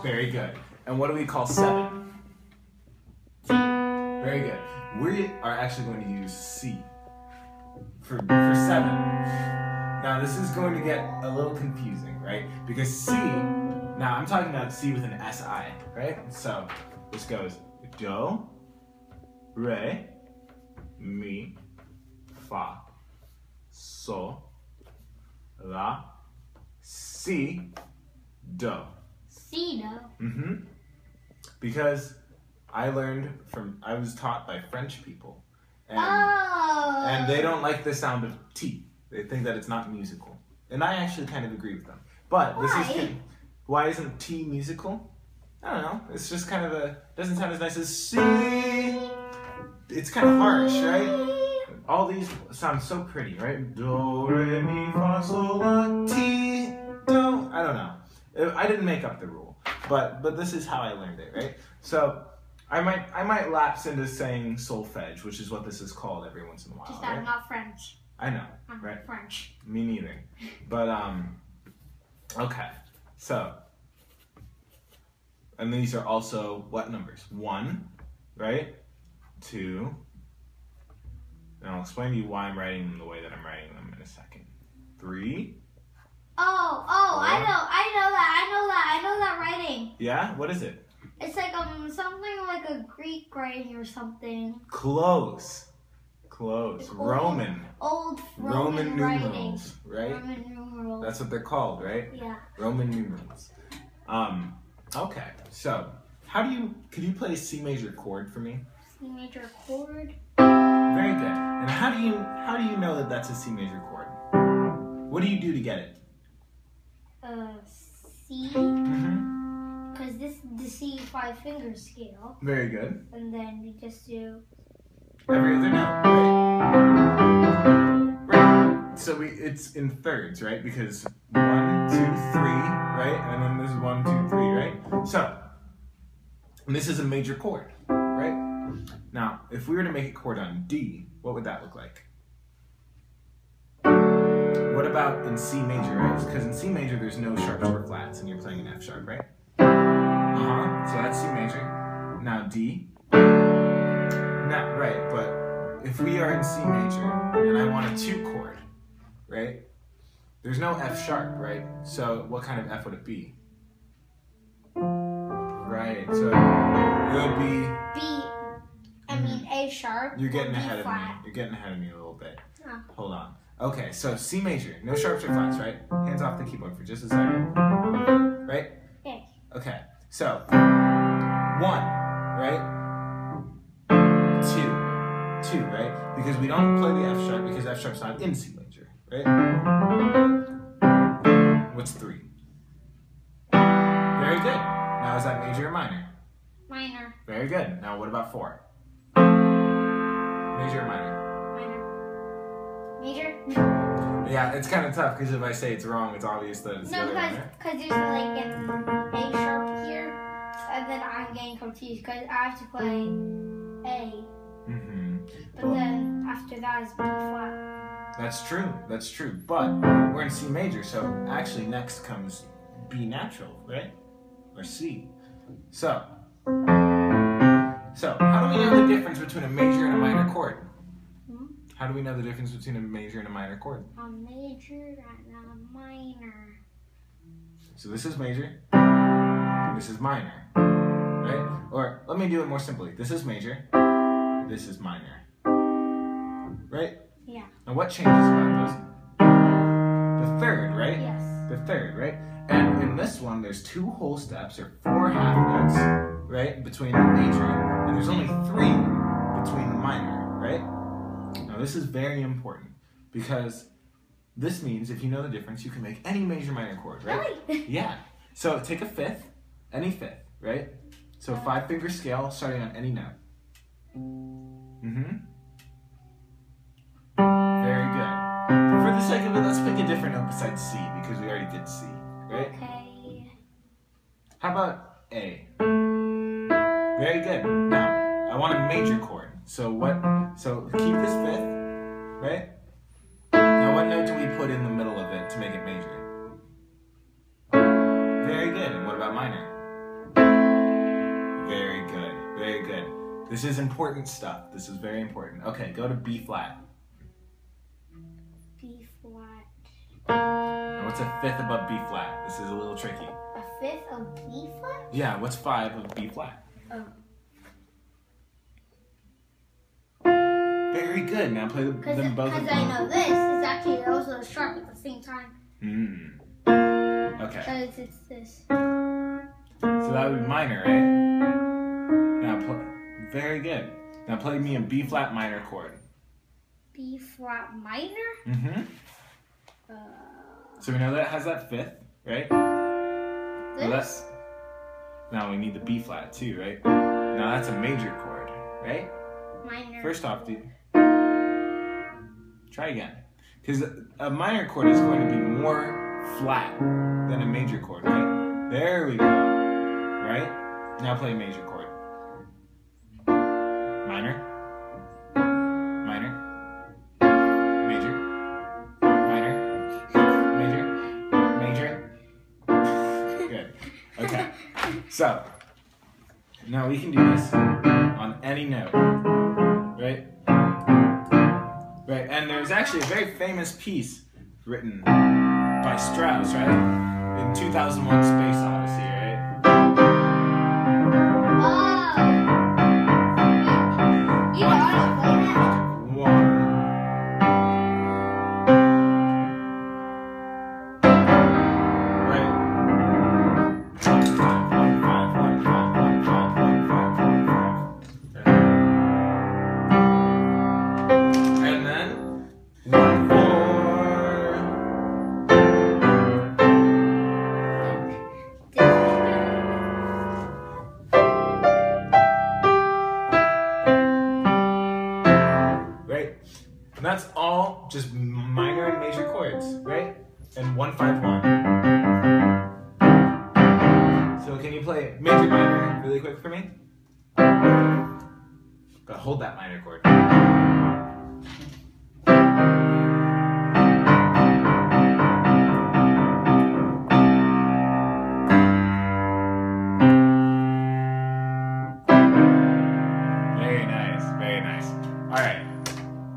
Very good. And what do we call 7? Very good. We are actually going to use C for 7. Now this is going to get a little confusing, right? Because C, now I'm talking about C with an S-I, right? So this goes do, re, mi, fa, sol, la, si, do. Si, do. Because I was taught by French people. And they don't like the sound of T. They think that it's not musical. And I actually kind of agree with them. But why isn't T musical? I don't know. It's just kind of doesn't sound as nice as C. It's kind of harsh, right? All these sound so pretty, right? Do, re, mi, fa, sol, la, ti, do. I don't know. I didn't make up the rule, but this is how I learned it, right? So I might lapse into saying solfege, which is what this is called every once in a while. Just that right? I'm not French. I know, I'm right? French. Me neither. But okay. So, and these are also what numbers? 1, right? 2. And I'll explain to you why I'm writing them the way that I'm writing them in a second. 3. Oh, 4. I know that writing. Yeah? What is it? It's like something like a Greek writing or something. Close. Like Roman. Old Roman writing. numerals, right? Roman numerals. That's what they're called, right? Yeah. Roman numerals. Okay. So, could you play a C major chord for me? C major chord. Very good. And how do you know that that's a C major chord? What do you do to get it? C. Because this is the C 5-finger scale. Very good. And then we just do every other note, right? Right. So it's in thirds, right? Because 1, 2, 3, right? And then this is 1, 2, 3, right? So this is a major chord, right? Now, if we were to make a chord on D, what would that look like? What about in C major, right? Because in C major, there's no sharps or flats, and you're playing an F sharp, right? So that's C major. Now D. Now, right, but if we are in C major, and I want a 2 chord, right? There's no F sharp, right? So what kind of F would it be? Right, so it would be A sharp. You're getting ahead of me. flat. You're getting ahead of me a little bit. Oh. Hold on. Okay, so C major, no sharps or flats, right? Hands off the keyboard for just a second. Right? Yes. Okay, so 1, right? 2, right? Because we don't play the F sharp because F sharp's not in C major, right? What's 3? Very good. Now is that major or minor? Minor. Very good. Now what about 4? Major or minor? Major? Yeah, it's kind of tough because if I say it's wrong, it's obvious that it's the other one, right? because there's like an A sharp here, and then I'm getting confused because I have to play A. But then after that is B flat. That's true. But we're in C major, so actually next comes B natural, right? Or C. So how do we know the difference between a major and a minor chord? How do we know the difference between a major and a minor chord? A major and a minor. So this is major, and this is minor, right? Or let me do it more simply. This is major, this is minor, right? Yeah. Now what changes about those? The third, right? Yes. The third, right? And in this one, there's 2 whole steps or 4 half notes, right, between the major, and there's only 3 between the minor, right? Now this is very important because this means if you know the difference, you can make any major minor chord, right? Really? Yeah. So take a 5th, any 5th, right? So 5-finger scale starting on any note. Very good. For the sake of it, let's pick a different note besides C because we already did C, right? Okay. How about A? Very good. Now, I want a major chord. So keep this 5th, right? Now what note do we put in the middle of it to make it major? Very good. And what about minor? Very good. This is important stuff. This is very important. Okay, go to B flat. B flat. Now what's a fifth above B flat? This is a little tricky. A fifth of B flat? Yeah, what's 5 of B flat? Very good. Now play them both. Because I know this is actually also sharp at the same time. Okay. Because it's this. So that would be minor, right? Now very good. Now play me a B flat minor chord. B flat minor? So we know that it has that fifth, right? This? Now we need the B flat too, right? Now that's a major chord, right? Minor. First off, try again. Because a minor chord is going to be more flat than a major chord, right? There we go. Right? Now play a major chord. Minor. Minor. Major. Minor. Major. Major. Good. Okay. So, now we can do this on any note. Right? Right. And there's actually a very famous piece written by Strauss, right? In 2001 Space Odyssey, right? You know how to play that? 1. Right. 1, 5, 1, 5, 1, 5, 1, 5, 1, 5. And then 1, 4. And that's all just minor and major chords, right? And 1, 5, 1. So can you play major minor really quick for me? Gotta hold that minor chord. Very nice, very nice. All right.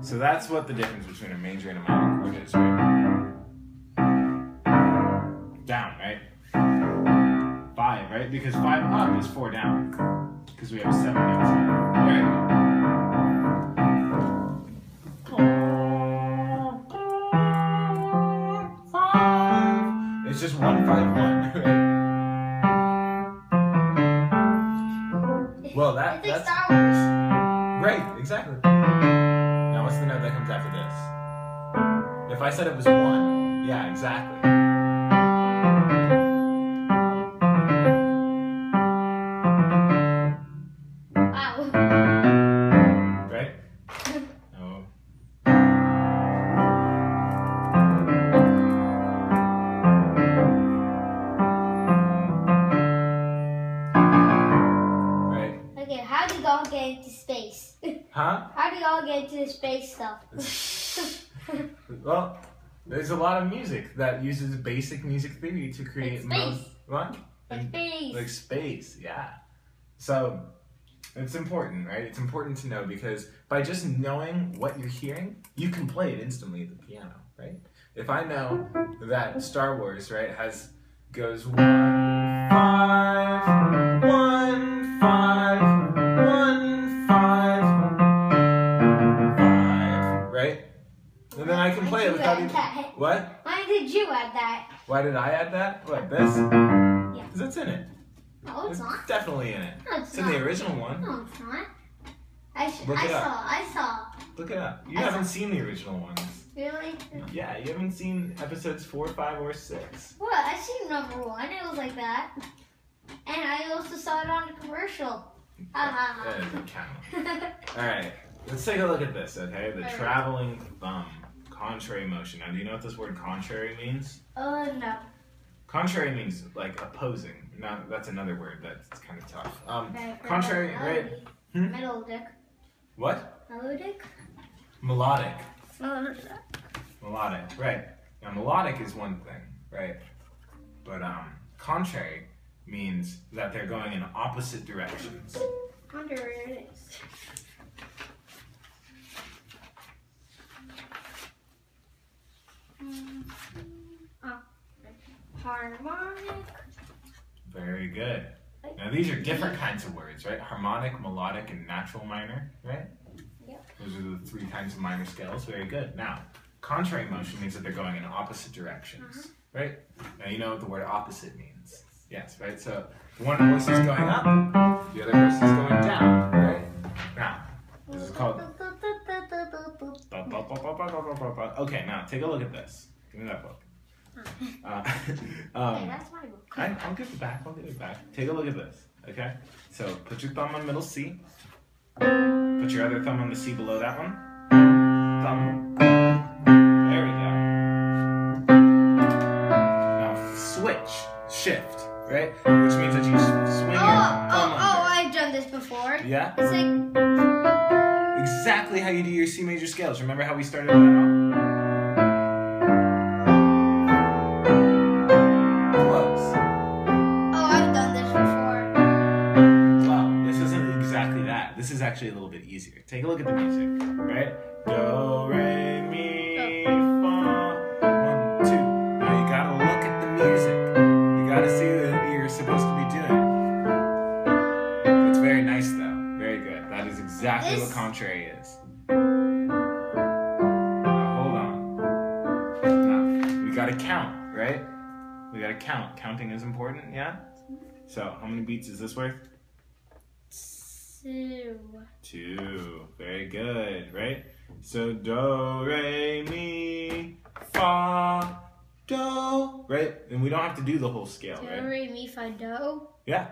So that's what the difference between a major and a minor chord is, right? Down, right? 5, right? Because 5 up is 4 down. Because we have 7 notes here. Right? It's just 1, 5, 1, right? Well, that's like Star Wars. Right, exactly. Now, what's the note that comes after this? If I said it was 1, yeah, exactly. Wow. Right? Oh. Right. Okay, how do y'all get into space? Huh? How do y'all get into the space stuff? Well, there's a lot of music that uses basic music theory to create Like space. What? Like space. Like space, yeah. So it's important, right? It's important to know because by just knowing what you're hearing, you can play it instantly at the piano, right? If I know that Star Wars, right, goes 1, 5, 1, 5, 1, 5, 5, right? And then I can play it without even. What? Why did you add that? Why did I add that? What, this? Yeah. Because it's in it. No, it's not. Definitely in it. No, it's in not. the original one. No, it's not. I saw. Look it up. You haven't seen the original ones. Really? Yeah, you haven't seen episodes 4, 5, or 6. What? I seen number 1. It was like that. And I also saw it on the commercial. That doesn't count. Alright, let's take a look at this, okay? The traveling thumb. Contrary motion. Now, do you know what this word contrary means? No. Contrary means like opposing. Now, that's another word that's kind of tough. Contrary, right? Melodic. What? Melodic? Melodic. Melodic. Melodic, right. Now, melodic is one thing, right? But contrary means that they're going in opposite directions. I wonder where it is. Oh, harmonic. Very good. Now these are different kinds of words, right? Harmonic, melodic, and natural minor, right? Yep. Those are the 3 kinds of minor scales. Very good. Now, contrary motion means that they're going in opposite directions, right? Now you know what the word opposite means. Yes, right? So one voice is going up, the other voice is going down, right? Now, this is called... Okay, now take a look at this. Give me that book. Hey, that's my book. I'll give it back. I'll give it back. Take a look at this. Okay? So put your thumb on middle C. Put your other thumb on the C below that one. Thumb. There we go. Now switch. Shift. Right? Which means that you swing your thumb under. I've done this before. Yeah? It's like... Exactly how you do your C major scales. Remember how we started that off? This is actually a little bit easier. Take a look at the music, right? Do, re, mi, fa, 1, 2. Now you gotta look at the music. You gotta see what you're supposed to be doing. That's very nice though. Very good. That is exactly what contrary is. Now hold on. Now, we gotta count, right? We gotta count. Counting is important, yeah? So, how many beats is this worth? 2. Very good, right? So do, re, mi, fa, do, right? And we don't have to do the whole scale, right? Do, re, mi, fa, do? Yeah.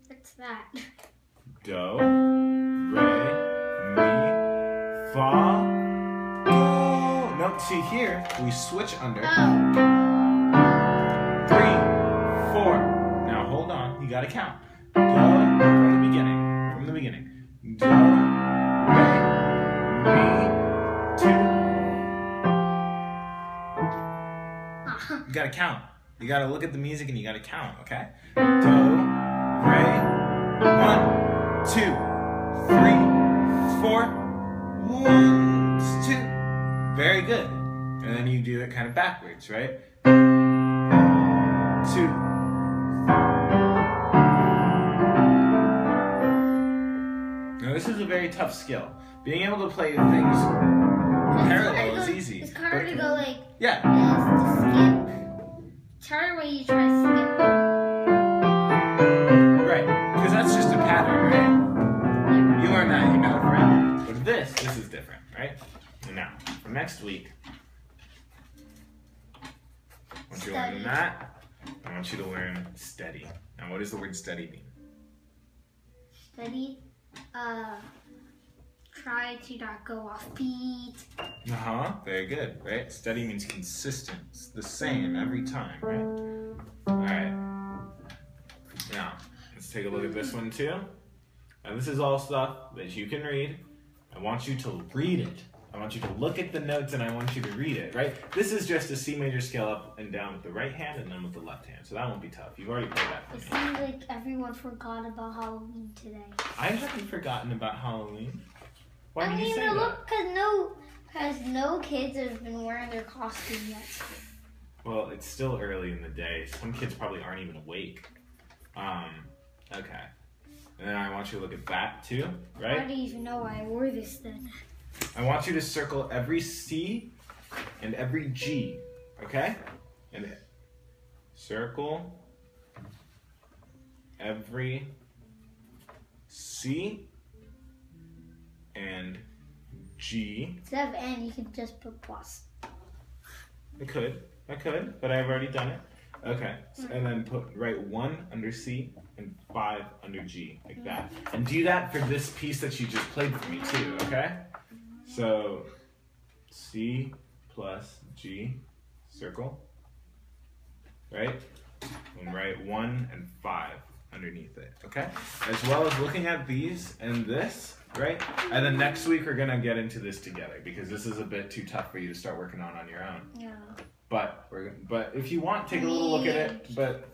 What's that? Do, re, mi, fa, do. No, see here, we switch under. 3, 4. Now hold on, you gotta count. Do, from the beginning. From the beginning. Do, re, mi, 2. You gotta count. You gotta look at the music and you gotta count, okay? Do, re, 1, 2, 3, 4, 1, 2. Very good. And then you do it kind of backwards, right? 2. This is a very tough skill. Being able to play things parallel is easy. It's harder to go like yeah. To skip. It's harder when you try to skip. Right, because that's just a pattern, right? You learn that, you know, right? But this is different, right? And now, for next week, once you learn that, I want you to learn steady. Now, what does the word steady mean? Steady? Try to not go off beat. Very good, right? Steady means consistent. It's the same every time, right? Alright. Now, let's take a look at this one too. Now, this is all stuff that you can read. I want you to read it. I want you to look at the notes and I want you to read it, right? This is just a C major scale up and down with the right hand and then with the left hand. So that won't be tough. You've already played that for me. It seems like everyone forgot about Halloween today. I haven't forgotten about Halloween. Why do you say that? Look, because no kids have been wearing their costume yet. Well, it's still early in the day. Some kids probably aren't even awake. Okay. And then I want you to look at that too, right? How do you even know why I wore this then? I want you to circle every C and every G, okay? And circle every C and G. Instead of N, you could just put plus. I could, but I've already done it. Okay, and then write 1 under C and 5 under G, like that. And do that for this piece that you just played for me too, okay? So, C plus G, circle, right? And write 1 and 5 underneath it, okay? As well as looking at these and this, right? And then next week we're gonna get into this together because this is a bit too tough for you to start working on your own. Yeah. But if you want, take a little look at it. But